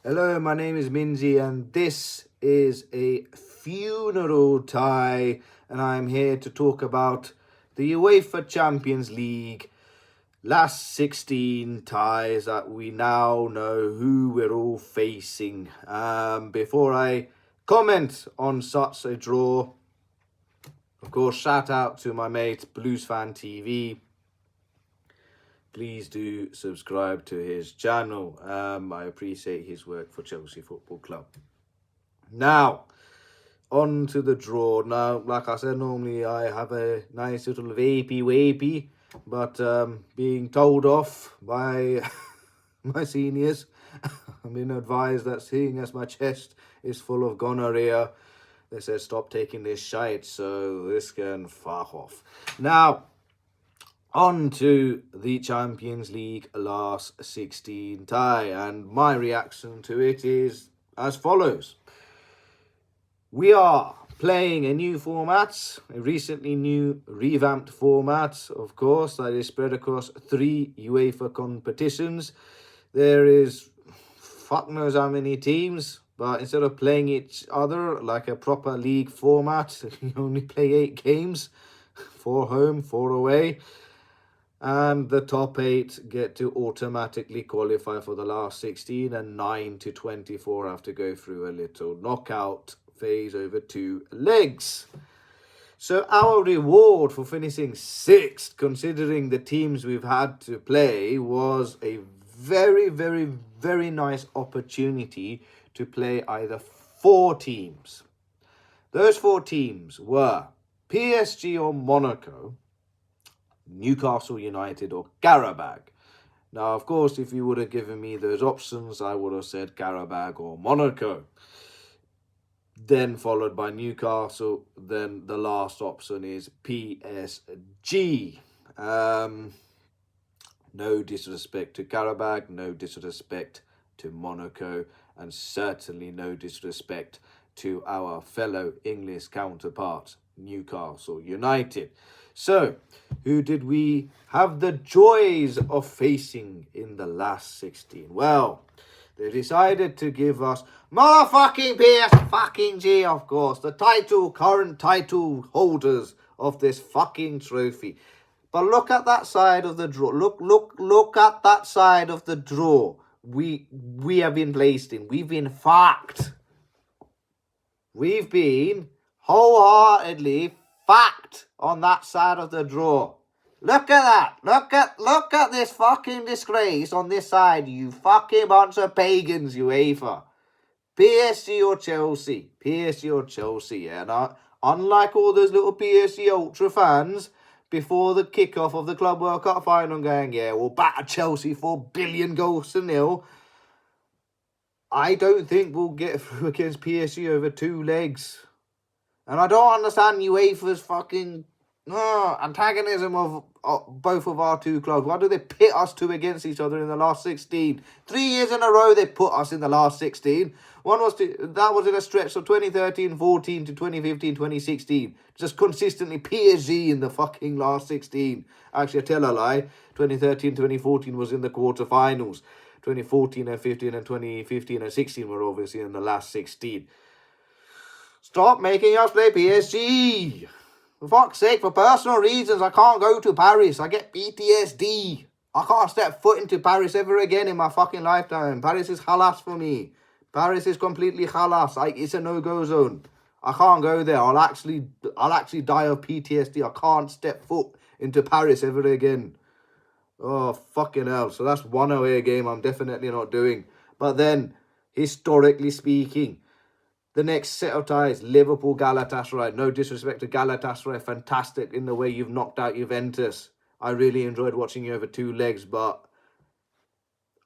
Hello, my name is Minzy, and this is a funeral tie, and I'm here to talk about the UEFA Champions League last 16 ties that we now know who we're all facing. Before I comment on such a draw, of course, shout out to my mate Blues Fan TV. Please do subscribe to his channel. I appreciate his work for Chelsea Football Club. Now, on to the draw. Now, like I said, normally I have a nice little vapey, but being told off by my seniors, I've been advised that seeing as my chest is full of gonorrhea, they said stop taking this shite, so this can fuck off. Now, on to the Champions League last 16 tie, and my reaction to it is as follows. We are playing a new format, a recently new revamped format, of course, that is spread across 3 UEFA competitions. There is fuck knows how many teams, but instead of playing each other like a proper league format, you only play 8 games, 4 home, 4 away. And the top 8 get to automatically qualify for the last 16, and 9 to 24 have to go through a little knockout phase over 2 legs. So our reward for finishing 6th, considering the teams we've had to play, was a very, very, very nice opportunity to play either 4 teams. Those 4 teams were PSG or Monaco, Newcastle United or Qarabag. Now, of course, if you would have given me those options, I would have said Qarabag or Monaco. Then followed by Newcastle. Then the last option is PSG. No disrespect to Qarabag, no disrespect to Monaco, and certainly no disrespect to our fellow English counterparts, Newcastle United. So, who did we have the joys of facing in the last 16? Well, they decided to give us motherfucking PSG, of course, the current title holders of this fucking trophy. But look at that side of the draw. Look at that side of the draw. We have been placed in. We've been fucked. We've been wholeheartedly fact on that side of the draw. Look at that. Look at this fucking disgrace on this side, you fucking bunch of pagans, UEFA. PSG or Chelsea. PSG or Chelsea, yeah. Now, unlike all those little PSG ultra fans before the kickoff of the Club World Cup final going, yeah, we'll batter Chelsea 4 billion goals to nil. I don't think we'll get through against PSG over 2 legs. And I don't understand UEFA's fucking antagonism of both of our 2 clubs. Why do they pit us 2 against each other in the last 16? 3 years in a row they put us in the last 16. That was in a stretch of 2013-14 to 2015-2016. Just consistently PSG in the fucking last 16. Actually, I tell a lie. 2013-2014 was in the quarterfinals. 2014 and 15 and 2015 and 16 were obviously in the last 16. Stop making us play PSG. For fuck's sake, for personal reasons, I can't go to Paris. I get PTSD. I can't step foot into Paris ever again in my fucking lifetime. Paris is halas for me. Paris is completely halas. It's a no-go zone. I can't go there. I'll actually die of PTSD. I can't step foot into Paris ever again. Oh, fucking hell. So that's one away game I'm definitely not doing. But then, historically speaking, the next set of ties, Liverpool, Galatasaray. No disrespect to Galatasaray, fantastic in the way you've knocked out Juventus. I really enjoyed watching you over 2 legs, but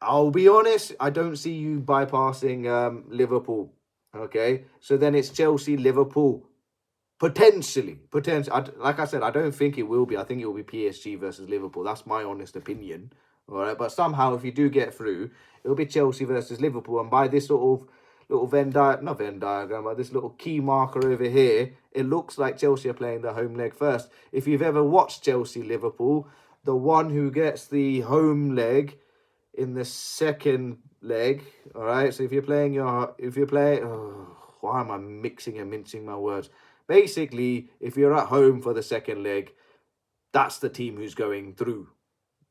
I'll be honest, I don't see you bypassing Liverpool. Okay, so then it's Chelsea, Liverpool, potentially. Like I said, I don't think it will be. I think it will be PSG versus Liverpool. That's my honest opinion. All right, but somehow if you do get through, it'll be Chelsea versus Liverpool, and by this sort of little not Venn diagram, but this little key marker over here, it looks like Chelsea are playing the home leg first. If you've ever watched Chelsea-Liverpool, the one who gets the home leg in the second leg, all right? So if you're playing, why am I mixing and mincing my words? Basically, if you're at home for the second leg, that's the team who's going through.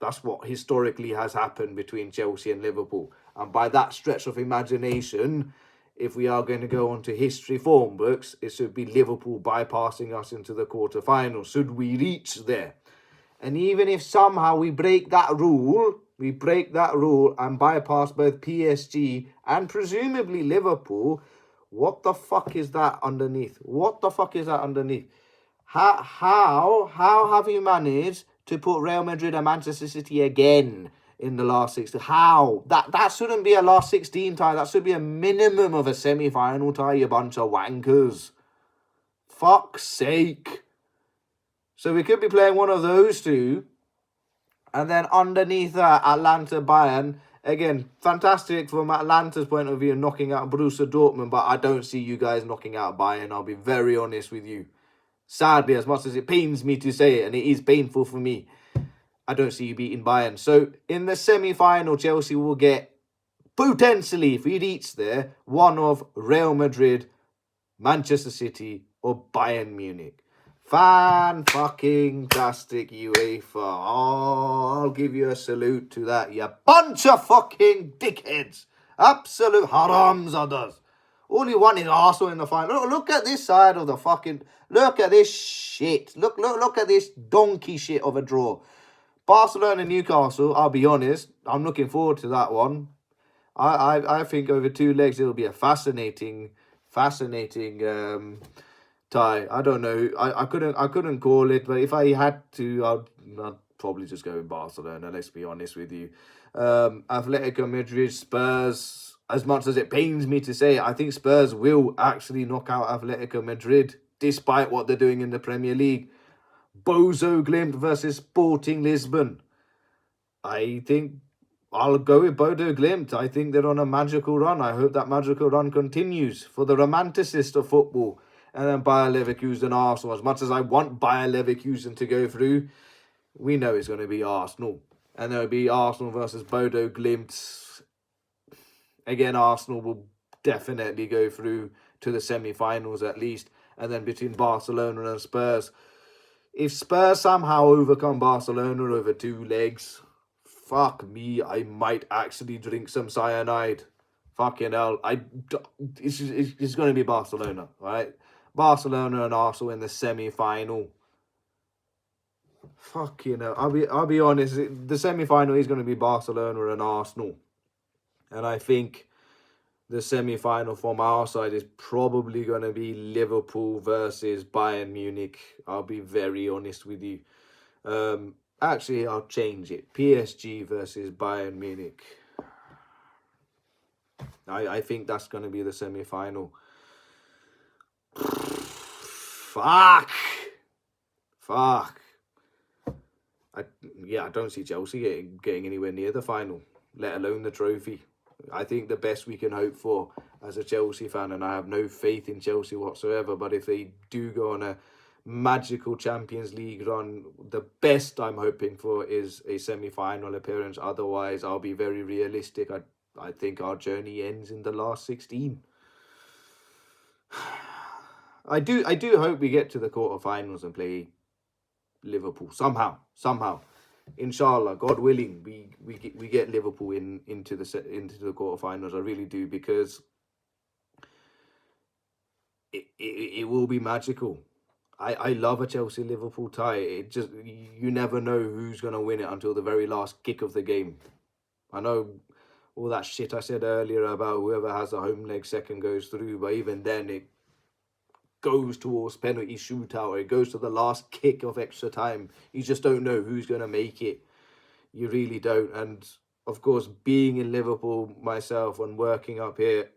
That's what historically has happened between Chelsea and Liverpool. And by that stretch of imagination, if we are going to go on to history form books, it should be Liverpool bypassing us into the quarterfinals, should we reach there. And even if somehow we break that rule and bypass both PSG and presumably Liverpool, what the fuck is that underneath? How have you managed to put Real Madrid and Manchester City again in the last 16? How? That shouldn't be a last 16 tie. That should be a minimum of a semi-final tie, you bunch of wankers. Fuck's sake. So we could be playing one of those two. And then underneath that, Atlanta Bayern. Again, fantastic from Atlanta's point of view, knocking out Borussia Dortmund. But I don't see you guys knocking out Bayern. I'll be very honest with you. Sadly, as much as it pains me to say it, and it is painful for me, I don't see you beating Bayern. So in the semi-final, Chelsea will get, potentially, if it reaches there, one of Real Madrid, Manchester City, or Bayern Munich. Fan-fucking-tastic UEFA. Oh, I'll give you a salute to that, you bunch of fucking dickheads. Absolute haramzadas. All you want is Arsenal in the final. Look at this side of the fucking... Look at this shit. Look at this donkey shit of a draw. Barcelona and Newcastle, I'll be honest, I'm looking forward to that one. I think over 2 legs it'll be a fascinating tie. I don't know. I couldn't call it, but if I had to, I'd probably just go with Barcelona, let's be honest with you. Atletico Madrid, Spurs, as much as it pains me to say, I think Spurs will actually knock out Atletico Madrid, despite what they're doing in the Premier League. Bozo Glimt versus Sporting Lisbon. I think I'll go with Bodo Glimt. I think they're on a magical run. I hope that magical run continues for the romanticist of football. And then Bayer Leverkusen, Arsenal. As much as I want Bayer Leverkusen to go through, we know it's going to be Arsenal. And there'll be Arsenal versus Bodo Glimt. Again, Arsenal will definitely go through to the semi-finals at least. And then between Barcelona and Spurs. If Spurs somehow overcome Barcelona over 2 legs, fuck me, I might actually drink some cyanide. Fucking hell. It's going to be Barcelona, right? Barcelona and Arsenal in the semi-final. Fucking hell. I'll be honest, the semi-final is going to be Barcelona and Arsenal. And I think the semi-final from our side is probably going to be Liverpool versus Bayern Munich. I'll be very honest with you. Actually, I'll change it. PSG versus Bayern Munich. I think that's going to be the semi-final. Fuck. I don't see Chelsea getting anywhere near the final, let alone the trophy. I think the best we can hope for as a Chelsea fan, and I have no faith in Chelsea whatsoever, but if they do go on a magical Champions League run, the best I'm hoping for is a semi-final appearance. Otherwise, I'll be very realistic. I think our journey ends in the last 16. I do hope we get to the quarterfinals and play Liverpool somehow. Inshallah, God willing, we get Liverpool into the quarterfinals. I really do, because it will be magical. I love a Chelsea-Liverpool tie. It just, you never know who's going to win it until the very last kick of the game. I know all that shit I said earlier about whoever has the home leg second goes through, but even then it goes towards penalty shootout, or it goes to the last kick of extra time. You just don't know who's going to make it. You really don't. And of course, being in Liverpool myself and working up here,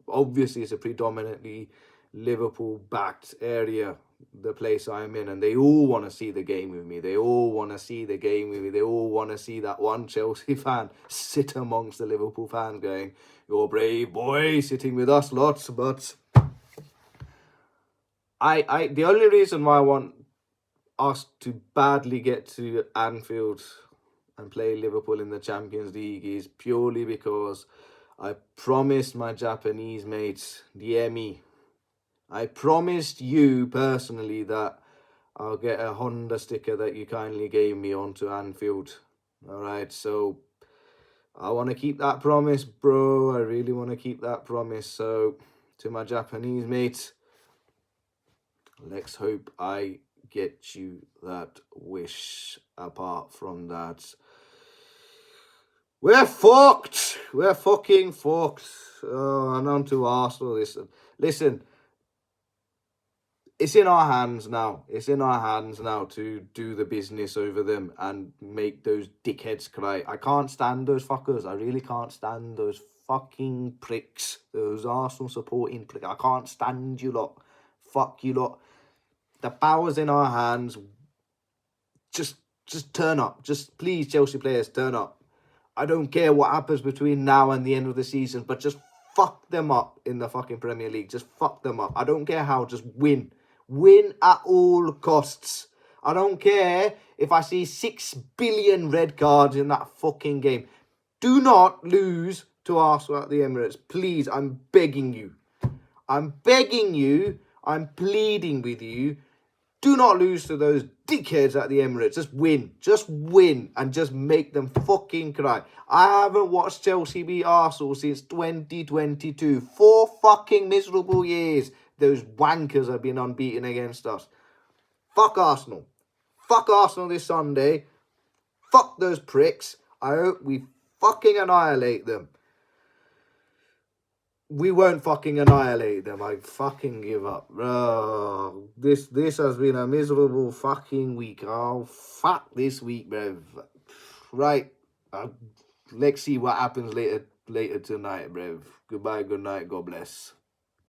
obviously it's a predominantly Liverpool-backed area, the place I'm in, and they all want to see the game with me. They all want to see that one Chelsea fan sit amongst the Liverpool fans going, "You're brave boy, sitting with us lots." But the only reason why I want us to badly get to Anfield and play Liverpool in the Champions League is purely because I promised my Japanese mates, the Emmy, I promised you personally that I'll get a Honda sticker that you kindly gave me onto Anfield. Alright, so I want to keep that promise, bro. I really want to keep that promise. So to my Japanese mates, let's hope I get you that wish. Apart from that, we're fucked. We're fucking fucked. Oh, and on to Arsenal. Listen. It's in our hands now. It's in our hands now to do the business over them and make those dickheads cry. I can't stand those fuckers. I really can't stand those fucking pricks. Those Arsenal supporting pricks. I can't stand you lot. Fuck you lot. The power's in our hands. Just turn up. Just please, Chelsea players, turn up. I don't care what happens between now and the end of the season, but just fuck them up in the fucking Premier League. Just fuck them up. I don't care how. Just win. Win at all costs. I don't care if I see 6 billion red cards in that fucking game. Do not lose to Arsenal at the Emirates. Please, I'm begging you. I'm begging you. I'm pleading with you. Do not lose to those dickheads at the Emirates. Just win. Just win. And just make them fucking cry. I haven't watched Chelsea beat Arsenal since 2022. 4 fucking miserable years. Those wankers have been unbeaten against us. Fuck Arsenal. Fuck Arsenal this Sunday. Fuck those pricks. I hope we fucking annihilate them. We won't fucking annihilate them. I fucking give up. This has been a miserable fucking week. Oh, fuck this week, bruv. Right. Let's see what happens later tonight, bruv. Goodbye, good night, God bless.